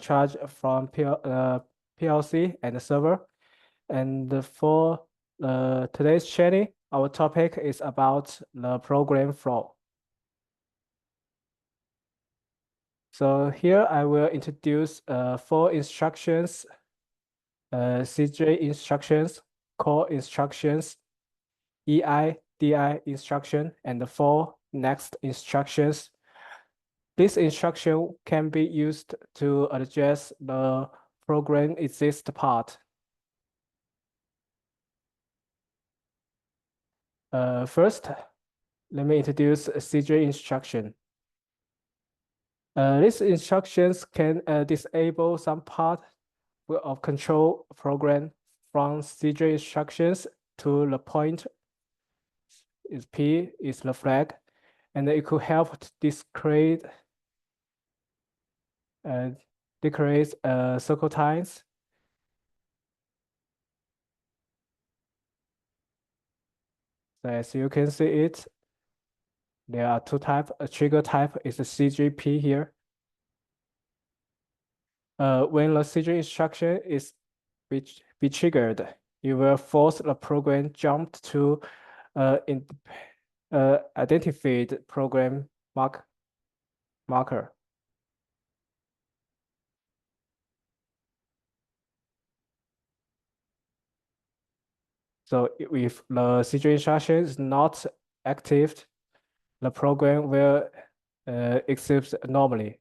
charge from PLC and the server. And for today's training, our topic is about the program flow. So here I will introduce 4 instructions, CJ instructions, call instructions, EI, DI instruction, and the 4 next instructions. This instruction can be used to address the program exist part. First, let me introduce a CJ instruction. These instructions can disable some part of control program from CJ instructions to the point is P is the flag, and it could help to decrease circle times. So as you can see it, there are 2 types. A trigger type is a CGP here. When the CJ instruction is be triggered, it will force the program jump to identified program marker. So if the CJ instruction is not active, the program will execute normally.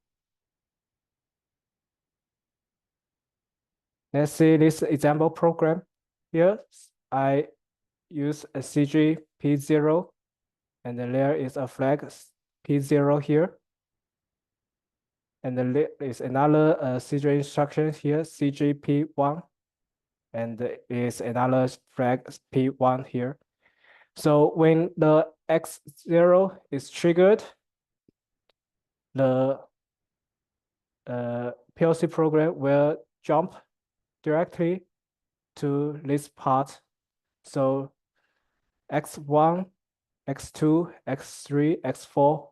Let's see this example program. Here, I use a CG P0, and then there is a flag P0 here. And then there is another CG instruction here, CG P1, and there is another flag P1 here. So when the X0 is triggered, the PLC program will jump directly to this part. So X1, X2, X3, X4,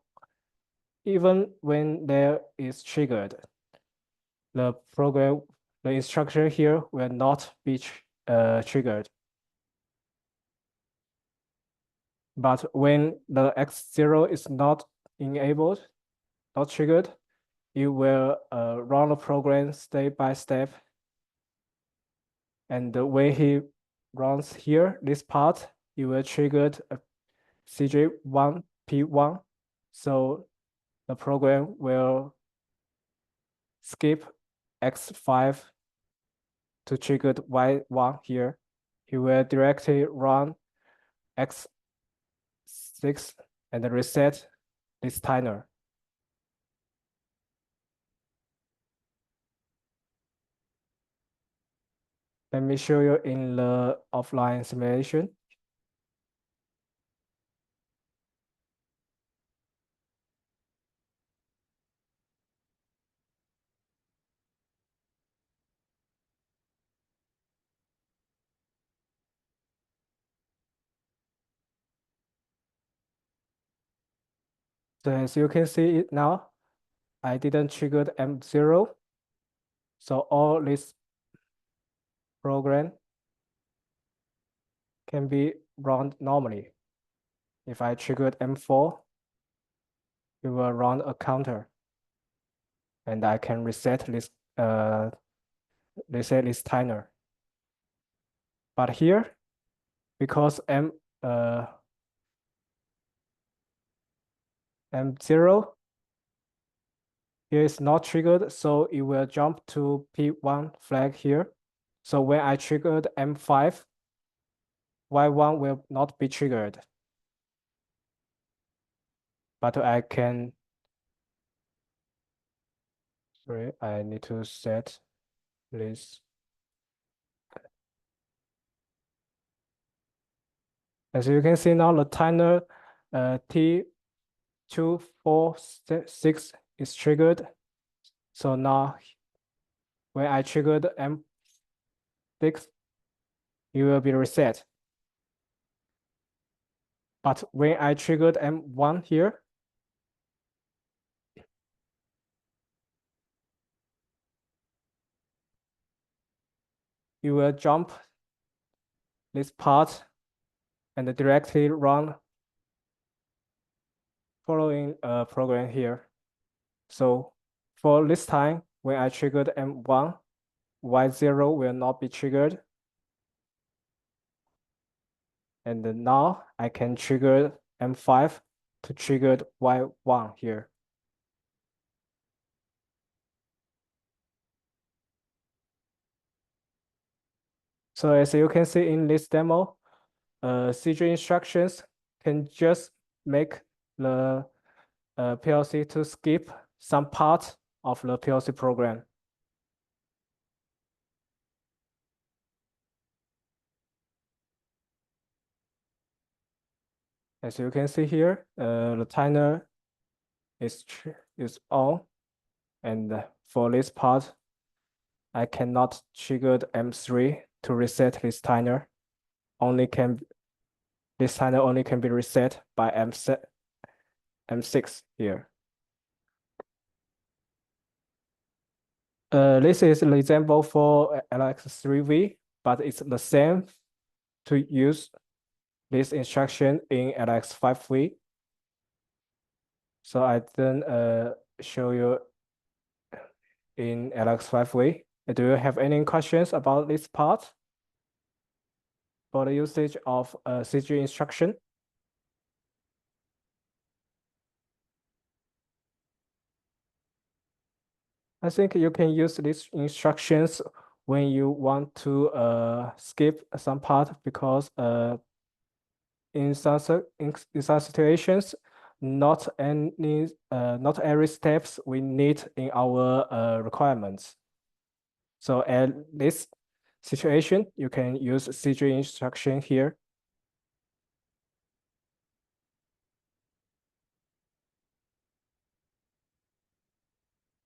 even when there is triggered, the instruction here will not be triggered. But when the X0 is not enabled, not triggered, it will run the program step by step. And when he runs here, this part, it will trigger CJ1 P1. So the program will skip X5 to trigger Y1 here. He will directly run X6 and reset this timer. Let me show you in the offline simulation. So as you can see it now, I didn't trigger the M0. So all this program can be run normally. If I triggered M4, it will run a counter. And I can reset this timer. But here, because M0 here is not triggered, so it will jump to P1 flag here. So when I triggered M5, Y1 will not be triggered. But I can, sorry, I need to set this. As you can see now, the timer T246 is triggered. So now when I triggered M6, it will be reset. But when I triggered M1 here, you will jump this part and directly run following a program here. So for this time, when I triggered M1, Y0 will not be triggered. And then now I can trigger M5 to trigger Y1 here. So as you can see in this demo, CG instructions can just make the PLC to skip some part of the PLC program. As you can see here, the timer is on, and for this part, I cannot trigger the M3 to reset this timer. This timer only can be reset by M6 here. This is an example for LX3V, but it's the same to use this instruction in LX5V. So I then show you in LX5V. Do you have any questions about this part for the usage of CG instruction? I think you can use these instructions when you want to skip some part because in some situations, not every steps we need in our requirements. So at this situation, you can use CG instruction here.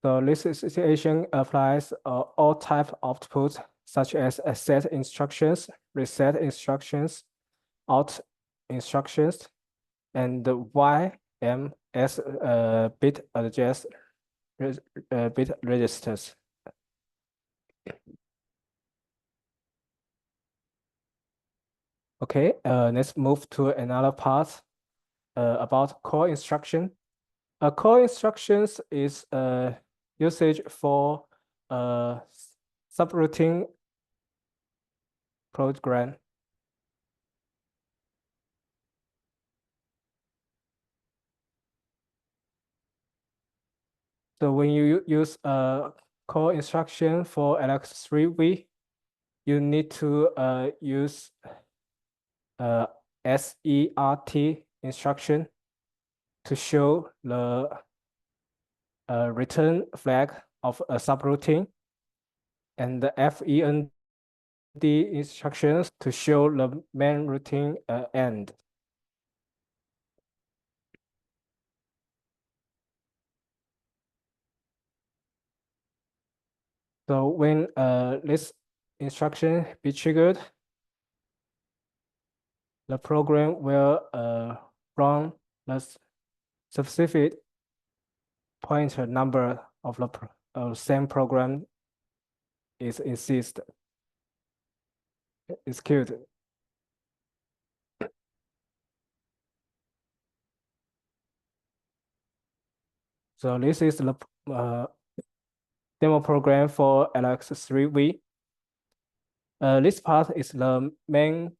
So this situation applies all type of outputs such as set instructions, reset instructions, out instructions, and the YMS bit adjust bit registers. Okay, let's move to another part about call instruction. A call instructions is usage for subroutine program. So when you use a call instruction for LX3V, you need to use SERT instruction to show the return flag of a subroutine, and the FEND instructions to show the main routine end. So when this instruction be triggered, the program will run the specific pointer number of the same program is executed. So this is the demo program for LX3V. This part is the main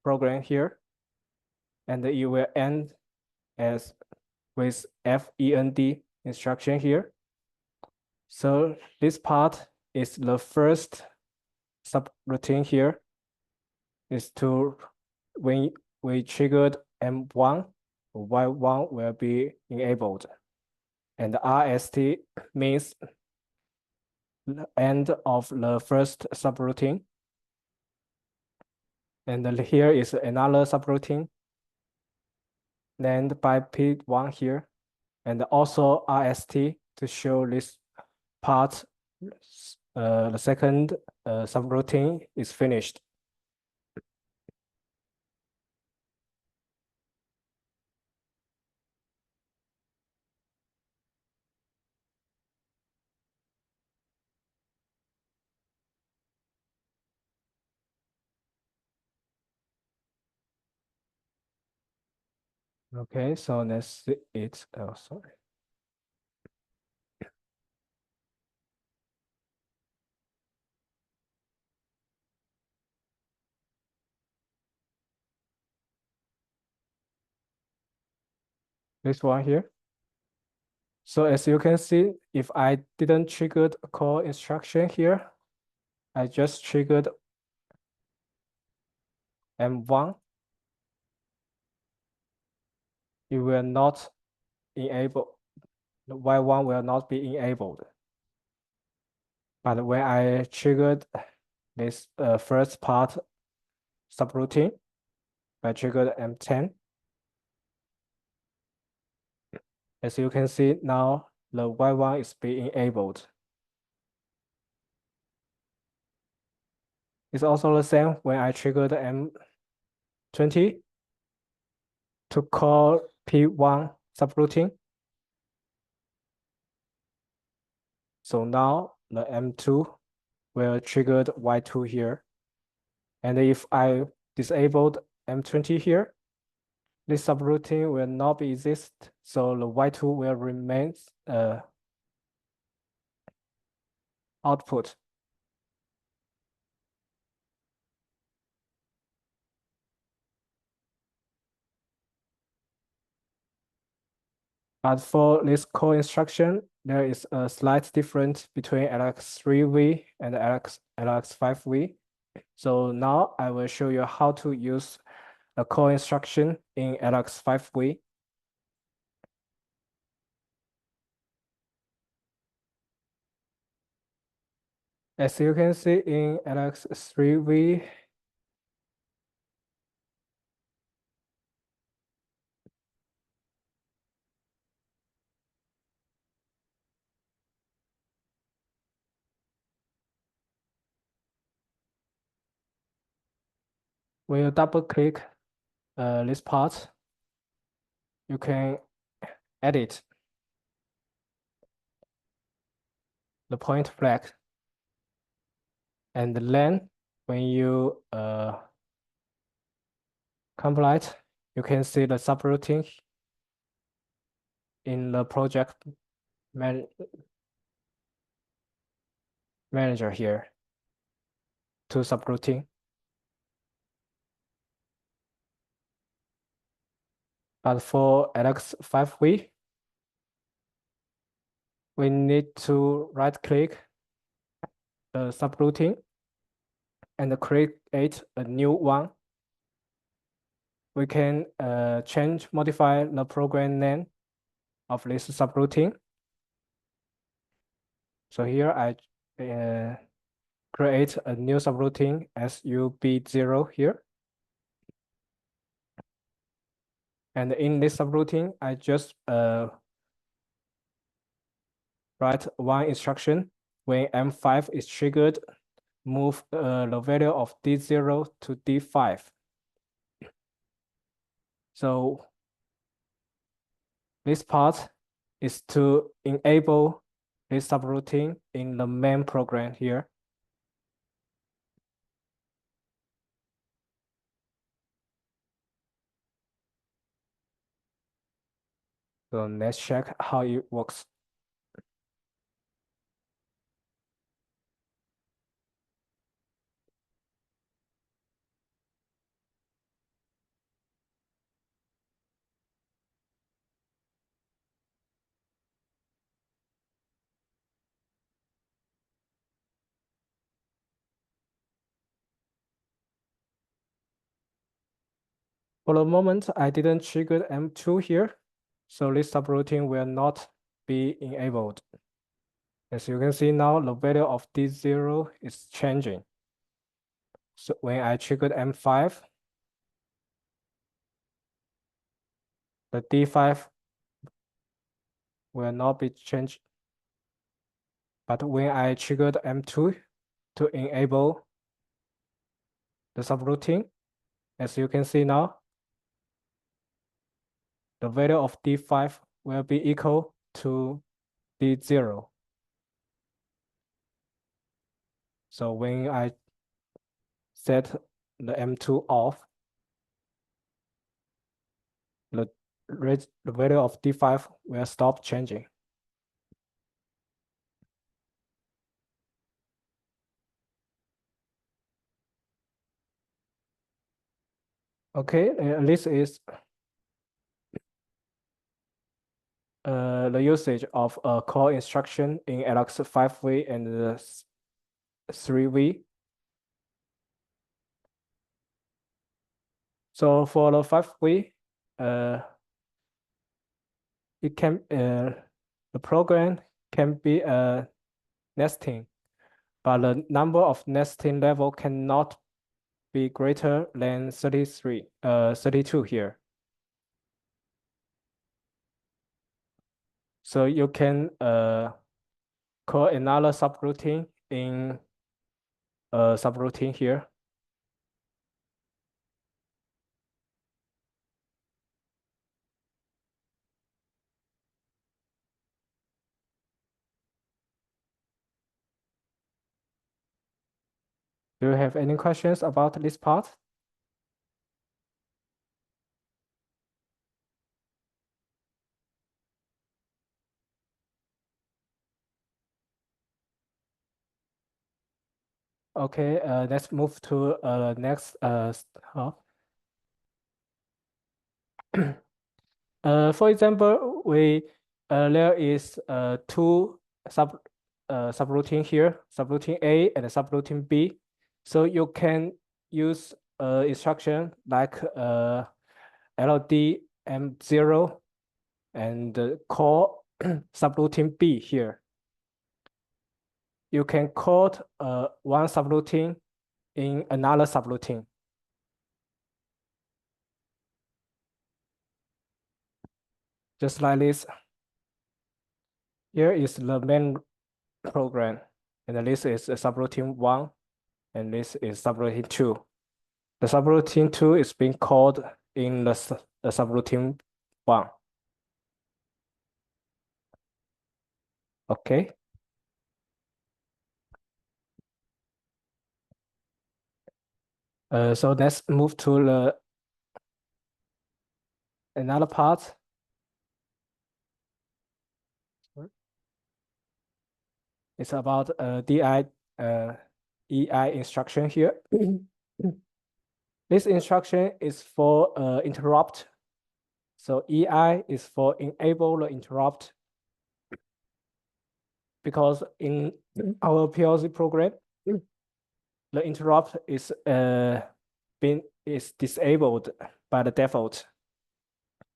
program here, and it will end as with FEND instruction here. So this part is the first subroutine here, is to when we triggered M1, Y1 will be enabled. And the RST means the end of the first subroutine. And then here is another subroutine named by P1 here, and also RST to show this part. The second subroutine is finished. Okay, so let's see it. Oh, sorry. This one here. So as you can see, if I didn't trigger a call instruction here, I just triggered M1, it will not enable, the Y1 will not be enabled. But when I triggered this first part subroutine, I triggered M10. As you can see now, the Y1 is being enabled. It's also the same when I triggered M20 to call P1 subroutine. So now the M2 will trigger Y2 here. And if I disabled M20 here, this subroutine will not be exist. So the Y2 will remain output. But for this call instruction, there is a slight difference between LX3V and LX5V. So now I will show you how to use a call instruction in LX5V. As you can see in LX3V, when you double click this part, you can edit the point flag. And then when you compile it, you can see the subroutine in the project manager here, to subroutine. But for LX5V, we need to right click the subroutine and create a new one. We can modify the program name of this subroutine. So here I create a new subroutine SUB0 here. And in this subroutine, I just write one instruction. When M5 is triggered, move the value of D0 to D5. So this part is to enable this subroutine in the main program here. So let's check how it works. For the moment, I didn't trigger M2 here, so this subroutine will not be enabled. As you can see now, the value of D0 is changing. So when I triggered M5, the D5 will not be changed. But when I triggered M2 to enable the subroutine, as you can see now, the value of D5 will be equal to D0. So when I set the M2 off, the the value of D5 will stop changing. Okay, this is the usage of a call instruction in Alex 5V and 3V. So for the 5V, it can the program can be nesting, but the number of nesting level cannot be greater than 32 here. So you can call another subroutine in a subroutine here. Do you have any questions about this part? Okay, let's move to next step. For example, there is two subroutine here, subroutine A and subroutine B. So you can use instruction like LDM0 and call subroutine B here. You can call one subroutine in another subroutine. Just like this. Here is the main program, and this is subroutine 1, and this is subroutine 2. The subroutine 2 is being called in the subroutine 1. Okay. So let's move to the another part. It's about DI EI instruction here. This instruction is for interrupt. So EI is for enable the interrupt, because in our PLC program, the interrupt is disabled by the default.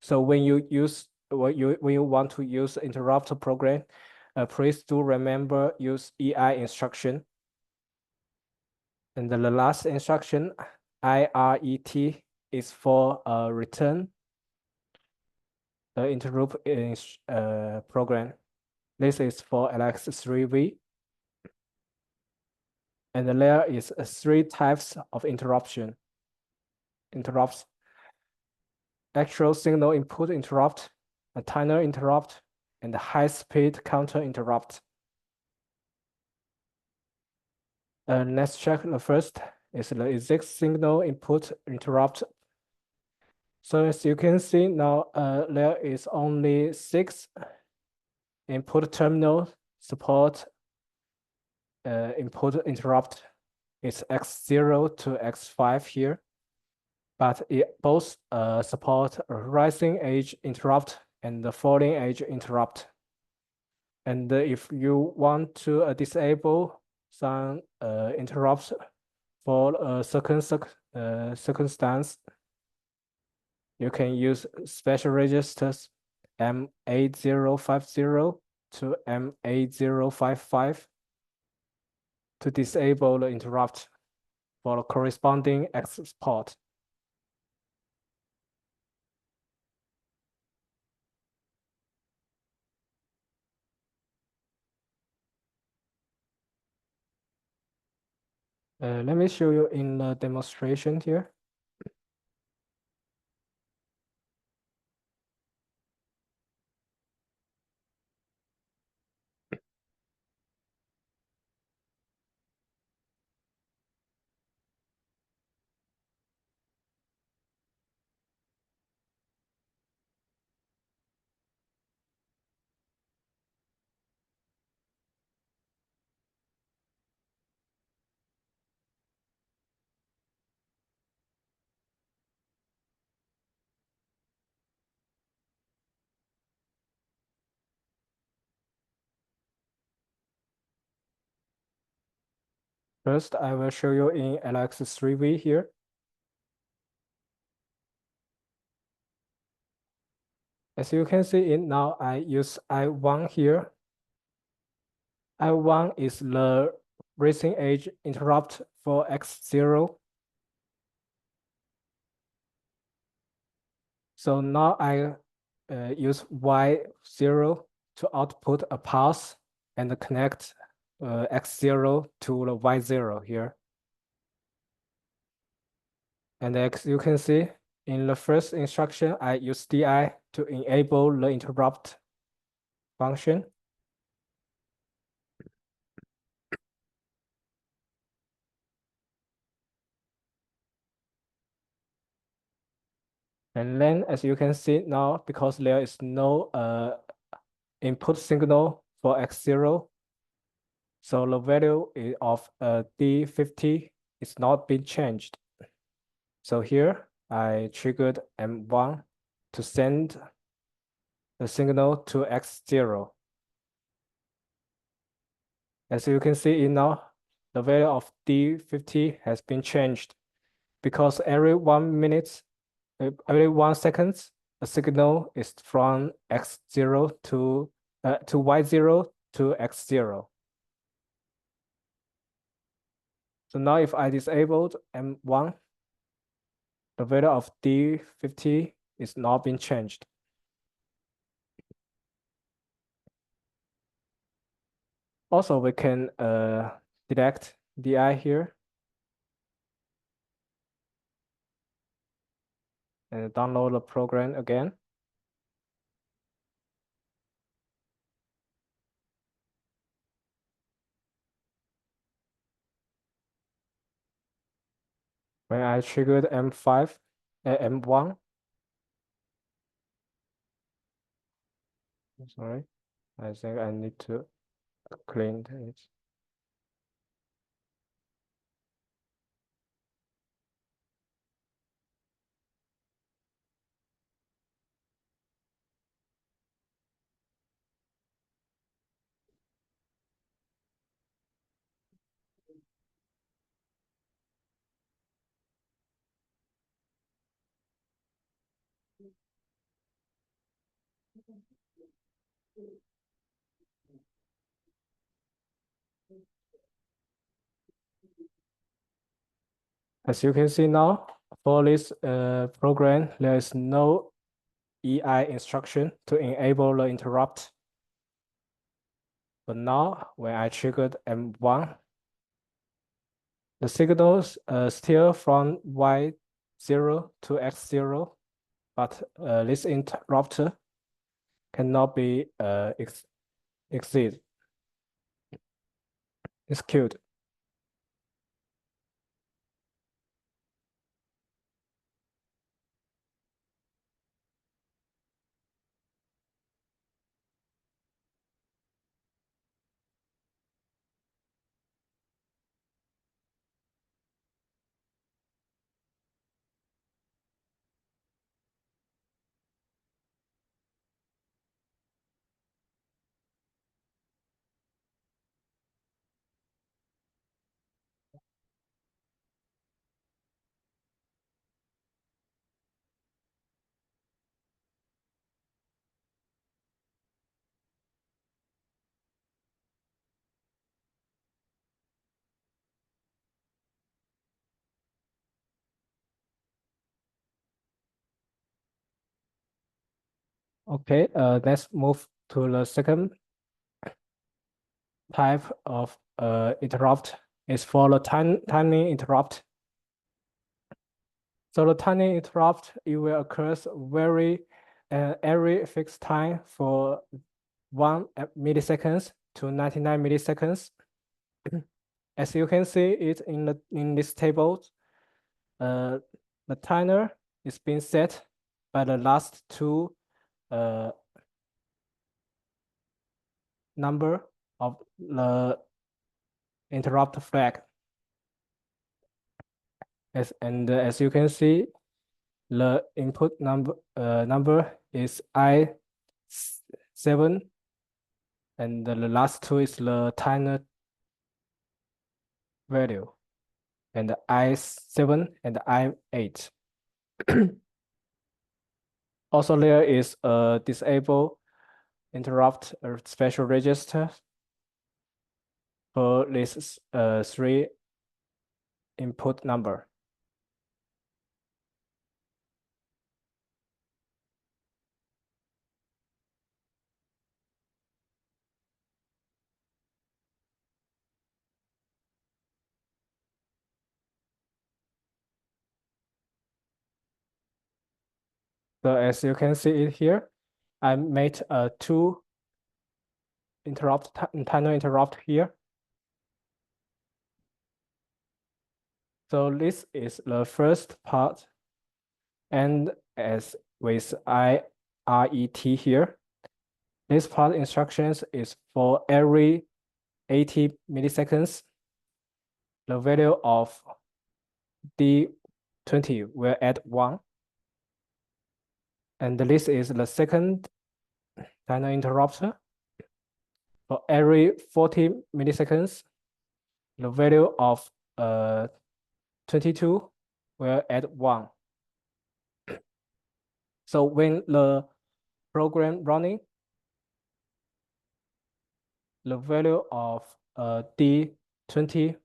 So when you want to use interrupt program, please do remember use EI instruction. And the last instruction, IRET, is for return the interrupt program. This is for LX3V. And there is three types of interrupts: actual signal input interrupt, a timer interrupt, and a high-speed counter interrupt. Let's check the first is the exact signal input interrupt. So as you can see now, there is only 6 input terminal support input interrupt. It's X0 to X5 here, but it both support a rising edge interrupt and the falling edge interrupt. And if you want to disable some interrupts for a circumstance, you can use special registers M8050 to M8055 to disable the interrupt for the corresponding access port. Let me show you in the demonstration here. First, I will show you in LX3V here. As you can see in now, I use I1 here. I1 is the racing age interrupt for X0. So now I use Y0 to output a pulse and connect X0 to the Y0 here. And as you can see, in the first instruction, I use DI to enable the interrupt function. And then as you can see now, because there is no input signal for X0, so the value of D50 is not being changed. So here I triggered M1 to send the signal to X0. As you can see now, the value of D50 has been changed because every 1 minute, every 1 second, a signal is from X0 to Y0 to X0. So now if I disabled M1, the value of D50 is not being changed. Also, we can select DI here and download the program again. When I triggered M5, M1, sorry, I think I need to clean it. As you can see now, for this program, there is no EI instruction to enable the interrupt. But now, when I triggered M1, the signals still from Y0 to X0, but this interrupter cannot be exceeded. Execute. Okay, let's move to the second type of interrupt. Is for the timing interrupt. So the timing interrupt, it will occur every fixed time for 1 milliseconds to 99 milliseconds. As you can see it in this table, the timer is being set by the last two number of the interrupt flag. As you can see, the input number is I7, and the last two is the timer value, and I7 and I8. Also, there is a disable interrupt special register for this three input number. So as you can see it here, I made two tunnel interrupt here. So this is the first part, and as with IRET here, this part instructions is for every 80 milliseconds, the value of D20 will add 1. And this is the second tunnel interrupter. For every 40 milliseconds, the value of 22 will add 1. So when the program running, the value of D20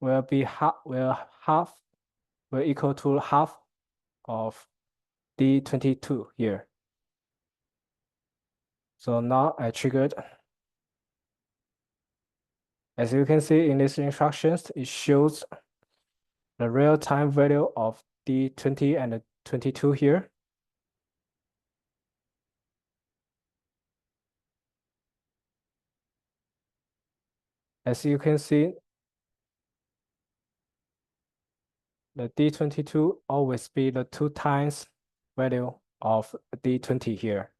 will be will equal to half of D22 here. So now I triggered. As you can see in these instructions, it shows the real-time value of D20 and 22 here. As you can see, the D22 always be the 2 times value of D20 here.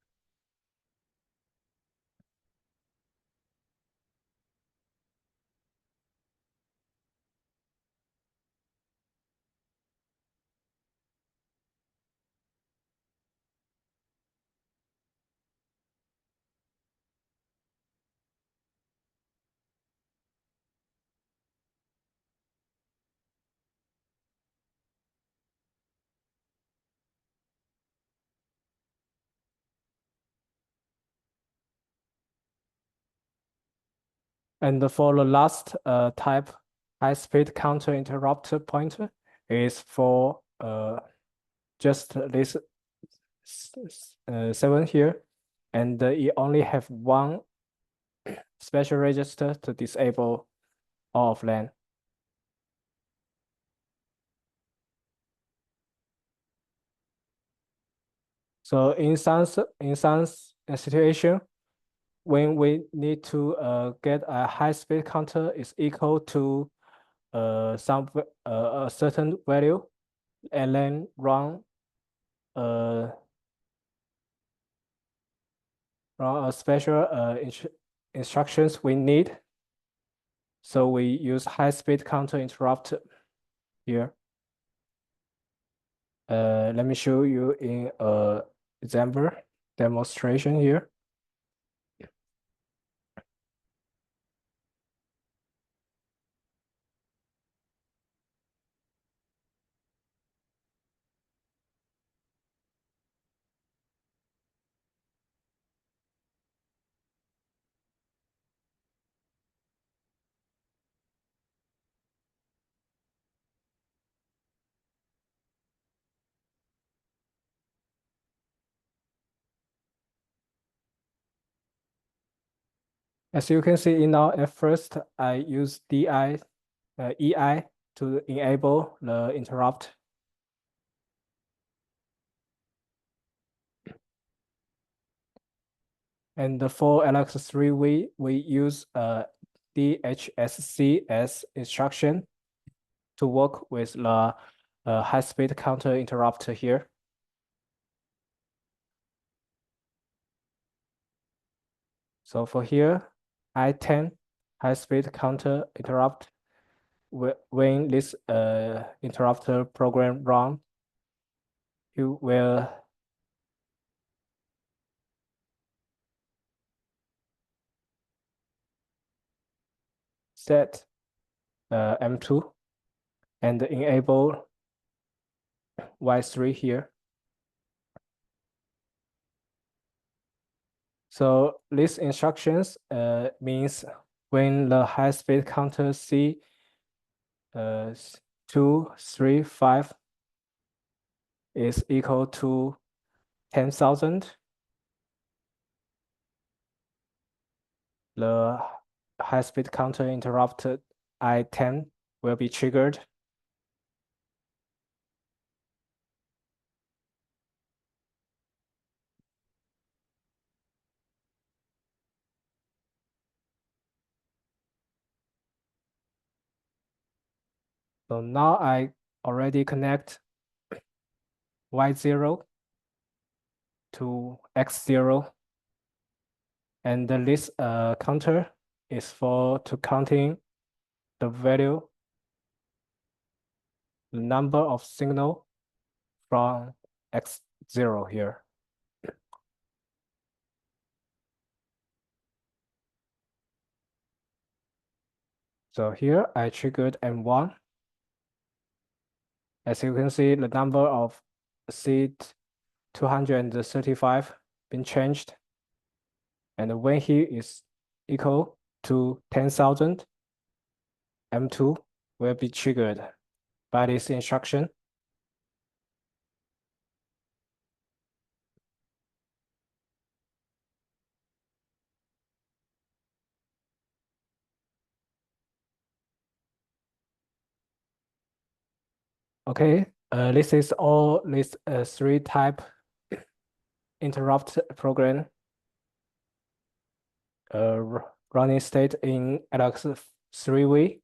And for the last type, high-speed counter interrupter pointer is for just this 7 here, and it only have one special register to disable all of them. So in some situation, when we need to get a high-speed counter is equal to some a certain value, and then run a special instructions we need. So we use high-speed counter interrupt here. Let me show you in a example demonstration here. As you can see in our at first, I use EI to enable the interrupt. And for LX3, we use DHSC as instruction to work with the high-speed counter interrupt here. So for here, I10 high-speed counter interrupt. When this interrupter program run, you will set M2 and enable Y3 here. So these instructions means when the high-speed counter C 2, 3, 5 is equal to 10,000, the high-speed counter interrupted I10 will be triggered. So now I already connect Y0 to X0, and this counter is for to counting the value, the number of signal from X0 here. So here I triggered M1. As you can see, the number of seat 235 been changed. And when he is equal to 10,000, M2 will be triggered by this instruction. Okay, this is all these three type interrupt program running state in LX3V.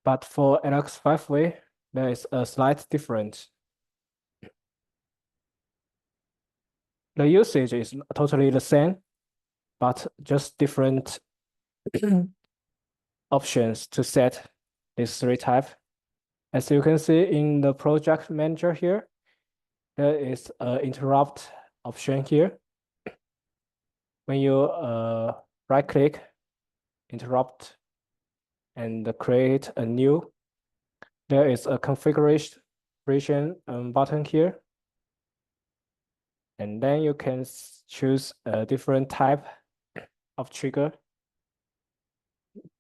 But for LX5V, there is a slight difference. The usage is totally the same, but just different options to set these three types. As you can see in the project manager here, there is an interrupt option here. When you right click, interrupt, and create a new, there is a configuration button here. And then you can choose a different type of trigger,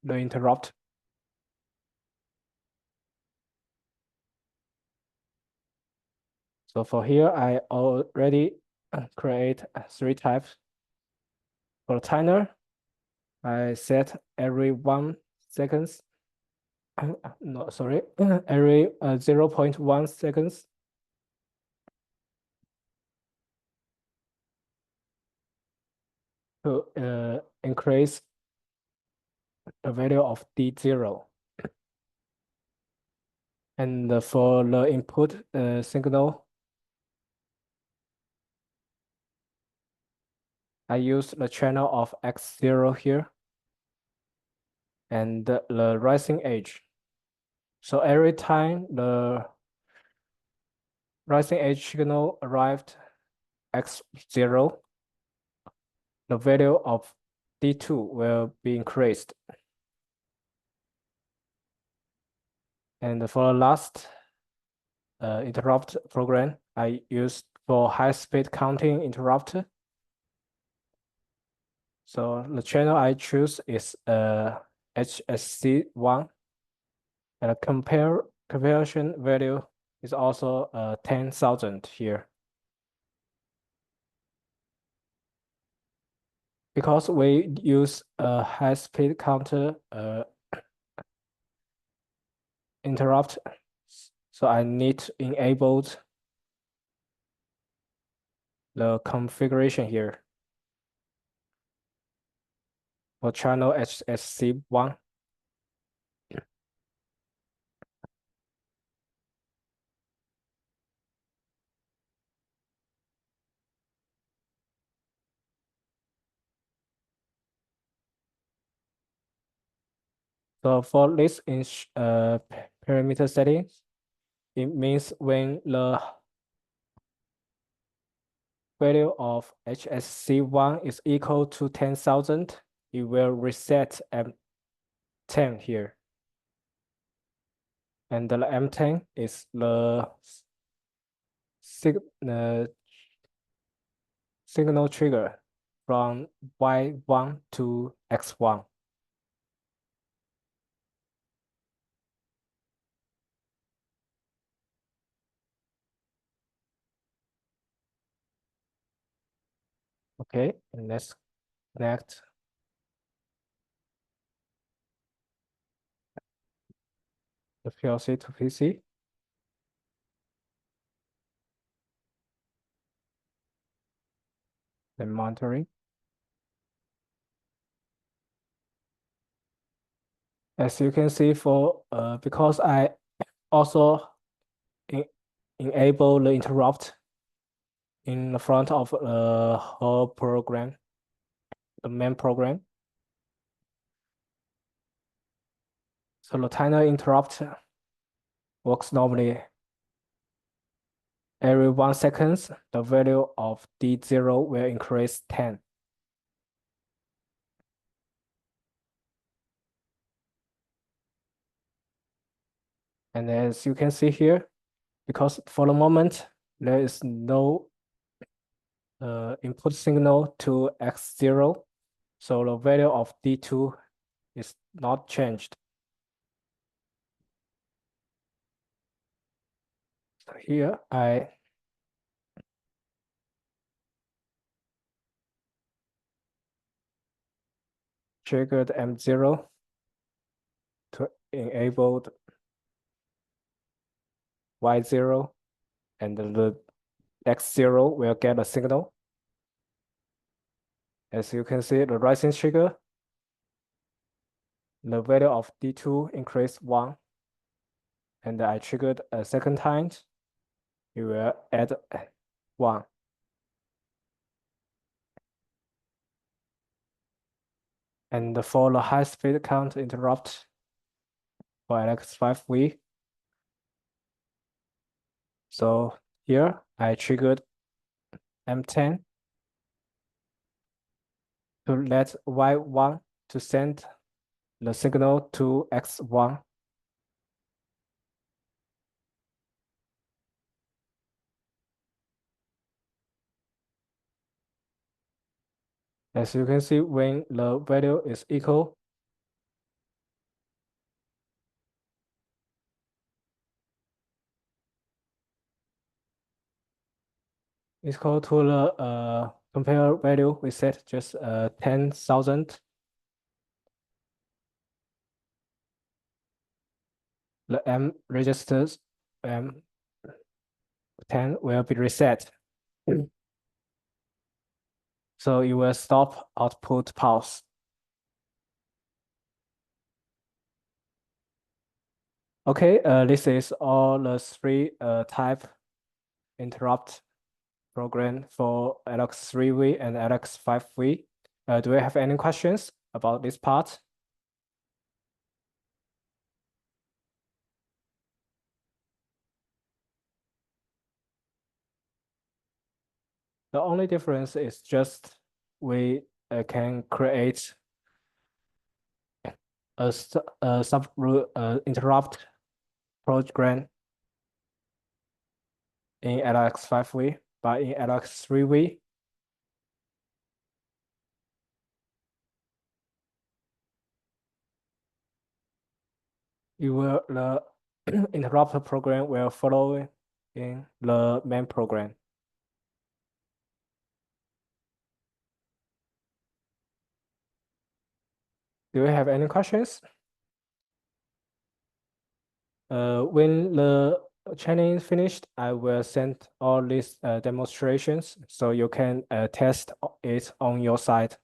the interrupt. So for here, I already create three types. For timer, I set every 1 seconds. No, sorry, every 0.1 seconds. To increase the value of D0. And for the input signal, I use the channel of X0 here and the rising edge. So every time the rising edge signal arrived X0, the value of D2 will be increased. And for the last interrupt program, I used for high-speed counting interrupt. So the channel I choose is HSC1, and the comparison value is also 10,000 here. Because we use a high-speed counter interrupt, so I need to enable the configuration here for channel HSC1. So for this parameter settings, it means when the value of HSC1 is equal to 10,000, it will reset M10 here. And the M10 is the signal trigger from Y1 to X1. Okay, and let's connect the PLC to PC. Then monitoring. As you can see, because I also enable the interrupt in the front of the whole program, the main program. So the timer interrupt works normally. Every 1 second, the value of D0 will increase 10. And as you can see here, because for the moment, there is no input signal to X0, so the value of D2 is not changed. So here I triggered M0 to enable Y0, and the X0 will get a signal. As you can see, the rising trigger, the value of D2 increased 1, and I triggered a second time, it will add 1. And for the high-speed count interrupt for LX5V, so here I triggered M10 to let Y1 to send the signal to X1. As you can see, when the value is equal, equal to the compare value we set just 10,000. The M registers M10 will be reset. So it will stop output pulse. Okay, this is all the three type interrupt program for LX3V and LX5V. Do you have any questions about this part? The only difference is just we can create a sub interrupt program in LX5V, but in LX3V, the interrupt program will follow in the main program. Do you have any questions? When the training is finished, I will send all these demonstrations so you can test it on your side.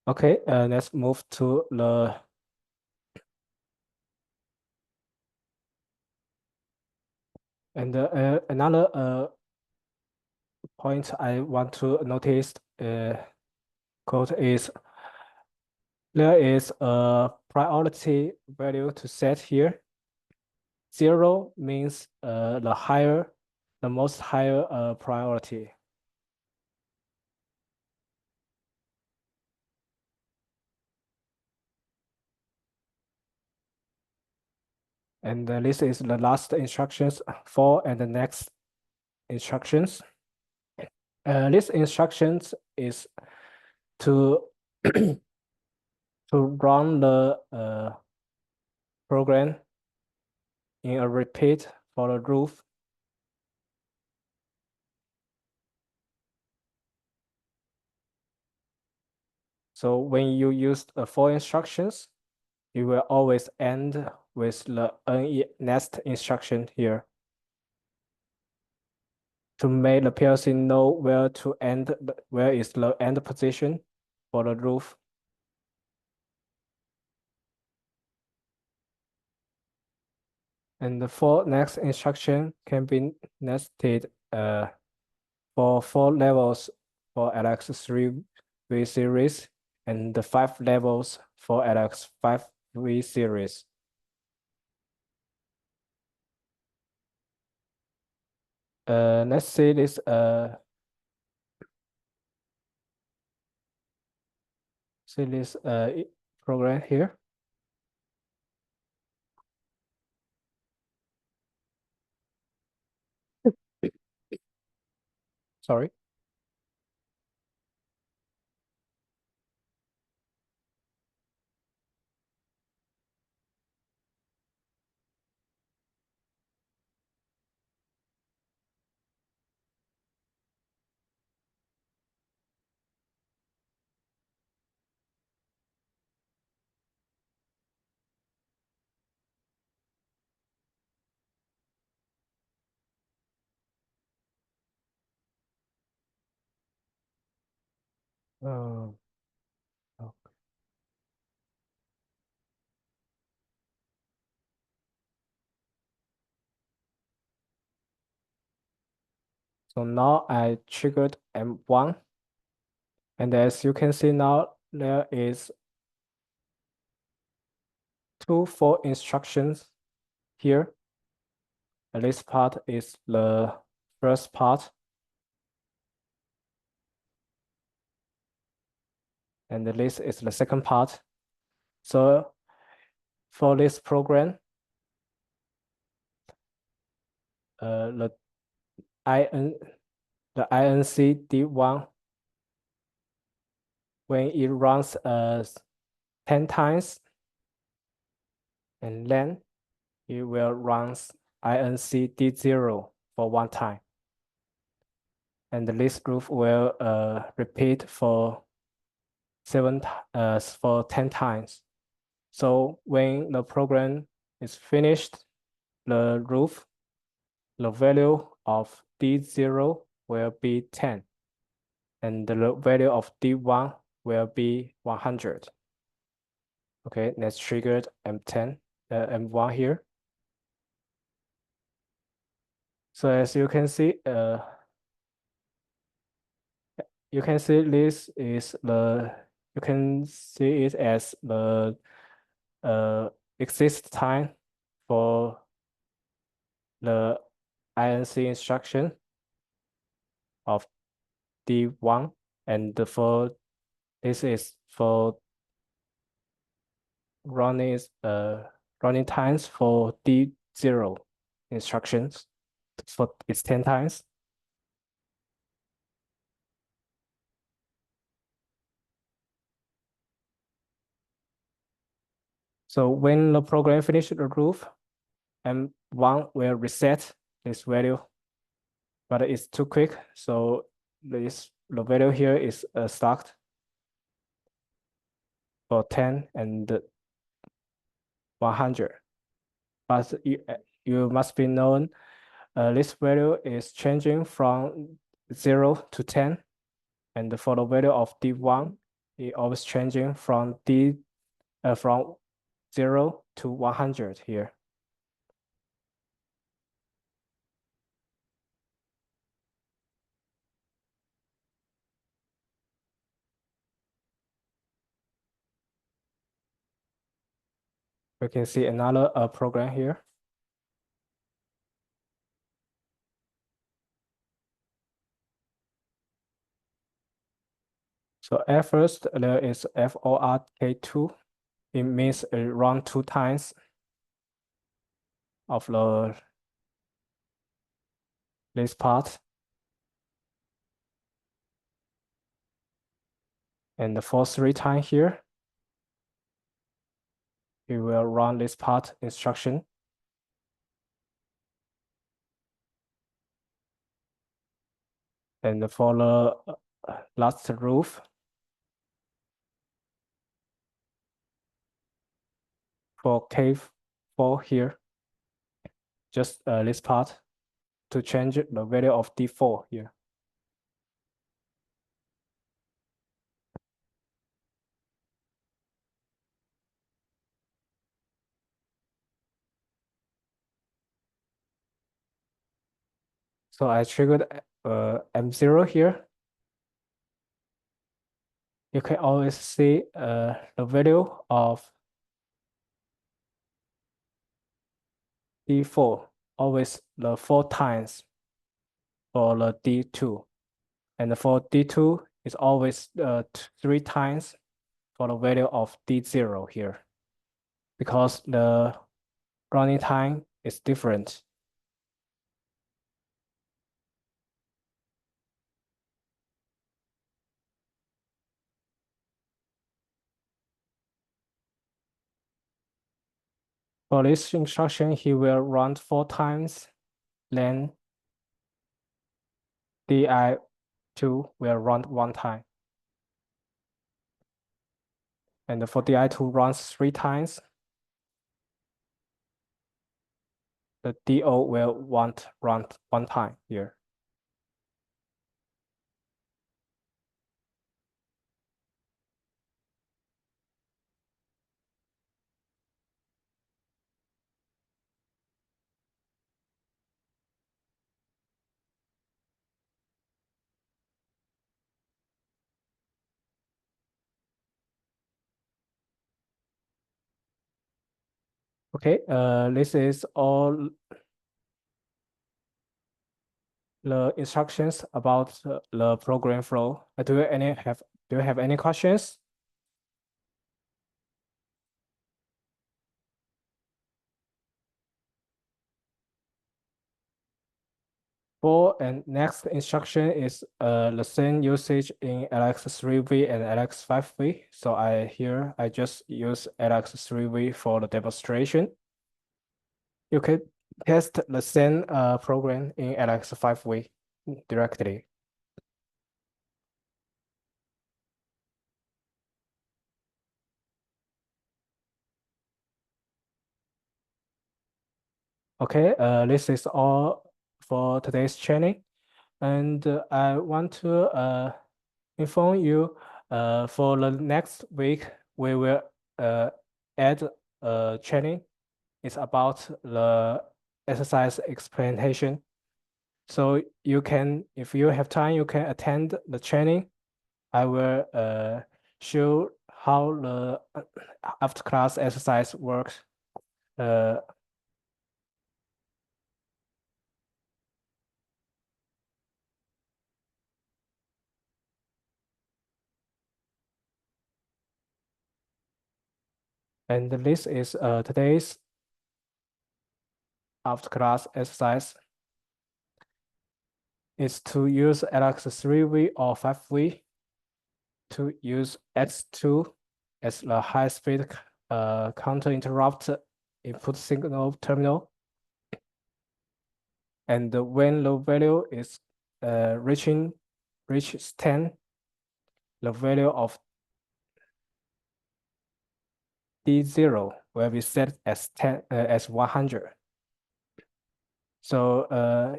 Okay, let's move to the another point I want to notice quote is There is a priority value to set here. 0 means the most higher priority. And this is the last instructions for and the next instructions. This instructions is to to run the program in a repeat for the roof. So when you use the 4 instructions, you will always end with the next instruction here to make the PLC know where to end, where is the end position for the roof. And the 4 next instruction can be nested for 4 levels for LX3V series and the 5 levels for LX5V series. Let's see this program here. Sorry. Uh, so now I triggered M1. And as you can see now, there is 2 4 instructions here. And this part is the first part. And this is the second part. So for this program, the IN the INC D1, when it runs 10 times, and then it will run INC D0 for 1 time. And this group will repeat for 10 times. So when the program is finished, the roof, the value of D0 will be 10, and the value of D1 will be 100. Okay, let's trigger M10, M1 here. So as you can see, this is you can see it as the exist time for the INC instruction of D1, and this is for running running times for D0 instructions. For it's 10 times. So when the program finishes the roof, M1 will reset this value, but it's too quick. So the value here is stuck for 10 and 100. But you must be known, this value is changing from 0 to 10. And for the value of D1, it always changing from from 0 to 100 here. We can see another program here. So at first there is FORK2. It means run 2 times of this part. And for 3 times here, we will run this part instruction. And for the last roof, for K4 here, just this part to change the value of D4 here. So I triggered M0 here. You can always see the value of D4, always the 4 times for the D2. And for D2 is always 3 times for the value of D0 here, because the running time is different. For this instruction, he will run 4 times, then DI2 will run 1 time. And for DI2 runs 3 times, the DO will want run 1 time here. Okay, this is all the instructions about the program flow. Do you have any questions? For and next instruction is the same usage in LX3V and LX5V. So I just use LX3V for the demonstration. You can test the same program in LX5V directly. Okay, this is all for today's training. And I want to inform you for the next week, we will add a training. It's about the exercise explanation. So you can, if you have time, you can attend the training. I will show how the after class exercise works. And this is today's after class exercise. Is to use LX3V or 5V to use X2 as the high-speed counter-interrupt input signal terminal. And when the value is reaches 10, the value of D0 will be set as 100. So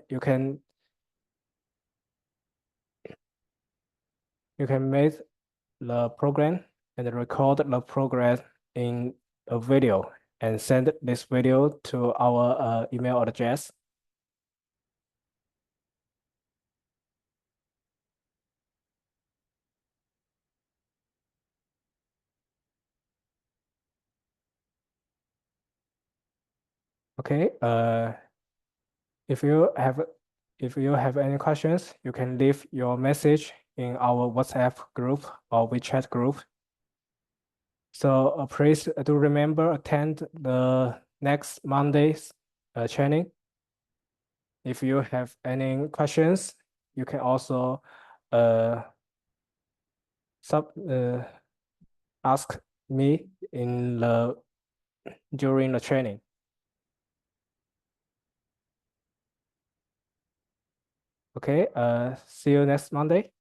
you can make the program and record the program in a video and send this video to our email address. Okay. If you have any questions, you can leave your message in our WhatsApp group or WeChat group. So please do remember attend the next Monday's training. If you have any questions, you can also uh, sub ask me during the training. Okay, see you next Monday.